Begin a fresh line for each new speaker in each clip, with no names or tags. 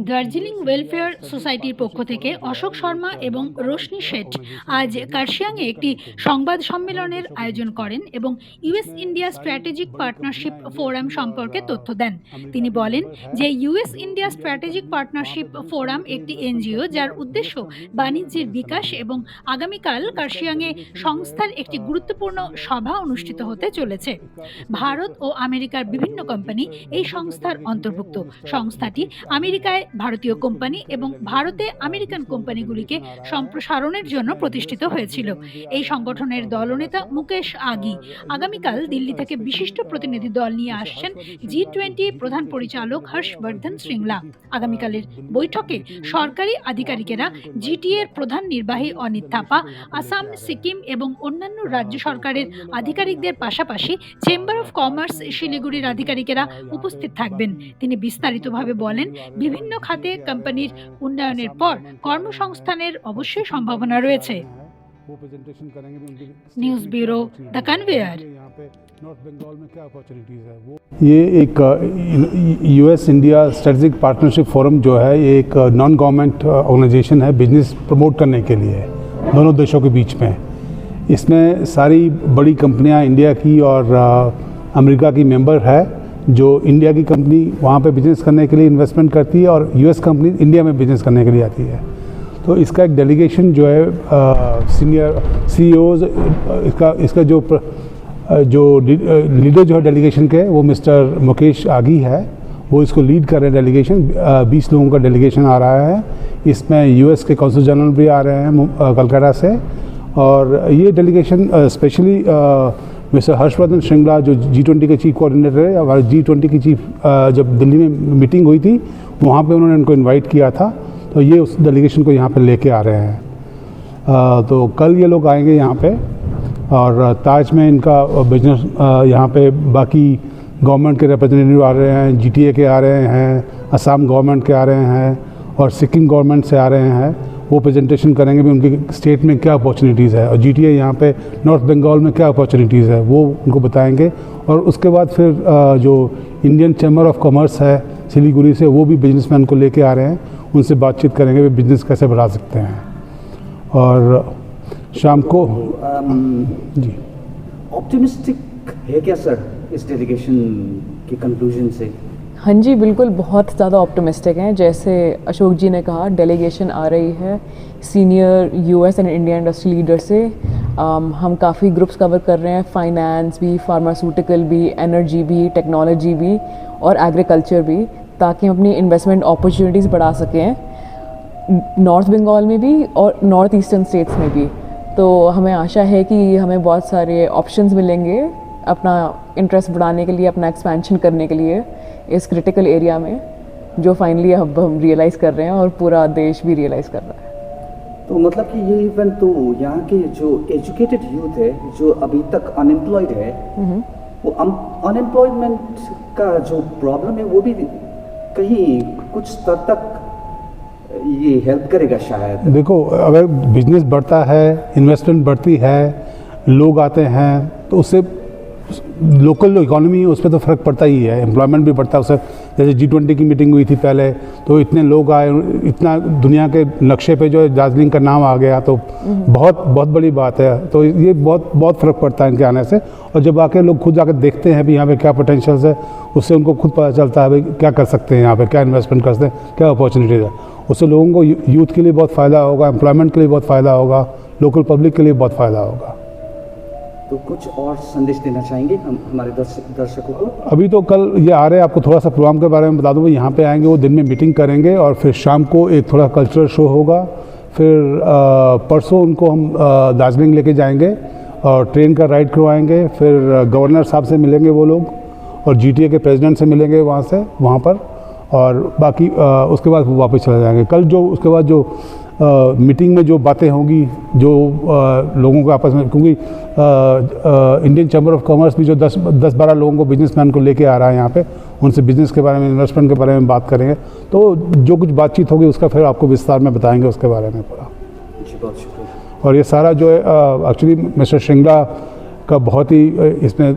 Darjeeling welfare সোসাইটির পক্ষ থেকে অশোক শর্মা এবং রোশনি শেঠ আজ কার্শিয়াংয়ে একটি সংবাদ সম্মেলনের আয়োজন করেন এবং US India strategic partnership forum সম্পর্কে তথ্য দেন। তিনি বলেন যে US India strategic partnership forum একটি এনজিও যার উদ্দেশ্য বাণিজ্যের বিকাশ এবং আগামীকাল কার্শিয়াংয়ে সংস্থার একটি গুরুত্বপূর্ণ সভা অনুষ্ঠিত হতে চলেছে। ভারত ও আমেরিকার বিভিন্ন কোম্পানি এই সংস্থার অন্তর্ভুক্ত। সংস্থাটি আমেরিকায় ভারতীয় কোম্পানি এবং ভারতে আমেরিকান কোম্পানিগুলিকে সম্প্রসারণের জন্য প্রতিষ্ঠিত হয়েছিল। এই সংগঠনের দলনেতা মুকেশ আগি আগামীকাল দিল্লি থেকে বিশিষ্ট প্রতিনিধি দল নিয়ে আসছেন G20 প্রধান পরিচালক হর্ষবর্ধন শ্রিংলা। আগামীকালের বৈঠকে সরকারি আধিকারিকেরা জিটিএ এর প্রধান নির্বাহী অনিত থাপা, আসাম, সিকিম এবং অন্যান্য রাজ্য সরকারের আধিকারিকদের পাশাপাশি চেম্বার অফ কমার্স শিলিগুড়ির আধিকারিকেরা উপস্থিত থাকবেন। তিনি বিস্তারিতভাবে বলেন, বিভিন্ন খাতে কোম্পানির উন্নয়নের পর কর্মসংস্থানের অবশ্যই সম্ভাবনা রয়েছে। News bureau the conveyor.
ये एक US India strategic partnership forum जो है ये एक नॉन गवर्नमेंट ऑर्गेनाइजेशन है बिजनेस प्रमोट करने के लिए दोनों देशों के बीच में। इसमें सारी बड़ी कंपनियां इंडिया की और अमेरिका की मेंबर है। जो इंडिया की कंपनी वहाँ पे बिजनेस करने के लिए इन्वेस्टमेंट करती है और यूएस कंपनी इंडिया में बिजनेस करने के लिए आती है। तो इसका एक डेलीगेशन जो है सीनियर सीईओज इसका जो लीडर जो है डेलीगेशन के वो मिस्टर मुकेश आगी है, वो इसको लीड कर रहे हैं। डेलीगेशन 20 लोगों का डेलीगेशन आ रहा है। इसमें यूएस के कौंसल जनरल भी आ रहे हैं कलकत्ता से, और ये delegation specially mister Harshvardhan Shringla जो G20 के चीफ कोऑर्डिनेटर है, हमारे G20 की चीफ जब दिल्ली में मीटिंग हुई थी वहाँ पे उन्होंने उनको इनवाइट किया था, तो ये उस डेलीगेशन को यहाँ पे लेके आ रहे हैं। तो कल ये लोग आएंगे यहाँ पे और ताज में इनका बिजनेस यहाँ पे बाकी गवर्नमेंट के रिप्रेजेंटेटिव आ रहे हैं, जीटीए के आ रहे हैं, असम गवर्नमेंट के आ रहे हैं और सिक्किम गवर्नमेंट से आ रहे हैं। वो प्रेजेंटेशन करेंगे भी उनके स्टेट में क्या अपॉर्चुनिटीज़ है और जीटीए यहाँ पे नॉर्थ बंगाल में क्या अपॉर्चुनिटीज़ है वो उनको बताएंगे। और उसके बाद फिर जो इंडियन चैम्बर ऑफ कॉमर्स है सिलीगुड़ी से, वो भी बिजनेसमैन को लेके आ रहे हैं, उनसे बातचीत करेंगे वे बिज़नेस कैसे बढ़ा सकते हैं। और शाम को जी
ऑप्टिमिस्टिक है क्या सर इस डेलीगेशन की कंक्लूजन से?
हाँ जी, बिल्कुल बहुत ज़्यादा ऑप्टिमिस्टिक हैं। जैसे अशोक जी ने कहा, डेलीगेशन आ रही है senior US and India industry leader से। हम काफ़ी ग्रुप्स कवर कर रहे हैं, फाइनेंस भी, फार्मास्यूटिकल भी, एनर्जी भी, टेक्नोलॉजी भी और एग्रीकल्चर भी, ताकि हम अपनी इन्वेस्टमेंट अपॉर्चुनिटीज़ बढ़ा सकें नॉर्थ बंगाल में भी और नॉर्थ ईस्टर्न स्टेट्स में भी। तो हमें आशा है कि हमें बहुत सारे ऑप्शंस मिलेंगे अपना इंटरेस्ट बढ़ाने के लिए, अपना एक्सपेंशन करने के लिए इस क्रिटिकल एरिया में, जो फाइनली अब हम रियलाइज़ कर रहे हैं और पूरा देश भी रियलाइज़ कर रहा है।
तो मतलब कि ये इवन तो यहाँ के जो एजुकेटेड यूथ है जो अभी तक अनएम्प्लॉयड है, वो अनएम्प्लॉयमेंट का जो प्रॉब्लम है वो भी कहीं कुछ स्तर तक ये हेल्प करेगा शायद।
देखो, अगर बिजनेस बढ़ता है, इन्वेस्टमेंट बढ़ती है, लोग आते हैं, तो उससे लोकल जो इकॉनमी है उस पर तो फ़र्क पड़ता ही है, एम्प्लॉयमेंट भी बढ़ता है उससे। जैसे G20 की मीटिंग हुई थी पहले, तो इतने लोग आए, इतना दुनिया के नक्शे पे जो दार्जिलिंग का नाम आ गया, तो बहुत बहुत बड़ी बात है। तो ये बहुत फ़र्क पड़ता है इनके आने से। और जब आके लोग खुद जाकर देखते हैं भी यहाँ पे क्या पोटेंशियल है, उससे उनको खुद पता चलता है भाई क्या कर सकते हैं यहाँ पे, क्या इन्वेस्टमेंट कर सकते हैं, क्या अपॉर्चुनिटीज़ है। उससे लोगों को यूथ के लिए बहुत फ़ायदा होगा, एम्प्लॉयमेंट के लिए बहुत फ़ायदा होगा, लोकल पब्लिक के लिए बहुत फ़ायदा होगा।
तो कुछ और संदेश देना चाहेंगे हम हमारे दर्शकों को? अभी
तो कल ये आ रहे हैं, आपको थोड़ा सा प्रोग्राम के बारे में बता दूँ। वो यहाँ पे आएंगे, वो दिन में मीटिंग करेंगे और फिर शाम को एक थोड़ा कल्चरल शो होगा। फिर परसों उनको हम दार्जिलिंग लेके जाएंगे और ट्रेन का राइड करवाएंगे। फिर गवर्नर साहब से मिलेंगे वो लोग और जीटीए के प्रेसिडेंट से मिलेंगे वहाँ पर, और बाकी उसके बाद वापस चले जाएंगे। कल जो उसके बाद जो मीटिंग में जो बातें होंगी, जो लोगों को आपस में, क्योंकि इंडियन चैम्बर ऑफ कॉमर्स भी जो 10-12 लोगों को बिजनेसमैन को लेके आ रहा है यहाँ पे, उनसे बिज़नेस के बारे में, इन्वेस्टमेंट के बारे में बात करेंगे। तो जो कुछ बातचीत होगी उसका फिर आपको विस्तार में बताएंगे उसके बारे में पूरा।
जी, बहुत शुक्रिया।
और ये सारा जो है एक्चुअली मिस्टर श्रिंगला का बहुत ही इसमें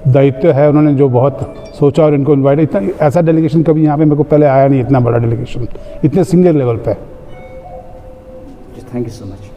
दायित्व है, उन्होंने जो बहुत सोचा और इनको इनवाइट, इतना ऐसा डेलीगेशन कभी यहाँ पे मेरे को पहले आया नहीं, इतना बड़ा डेलीगेशन इतने सीनियर लेवल पे।
Thank you so much.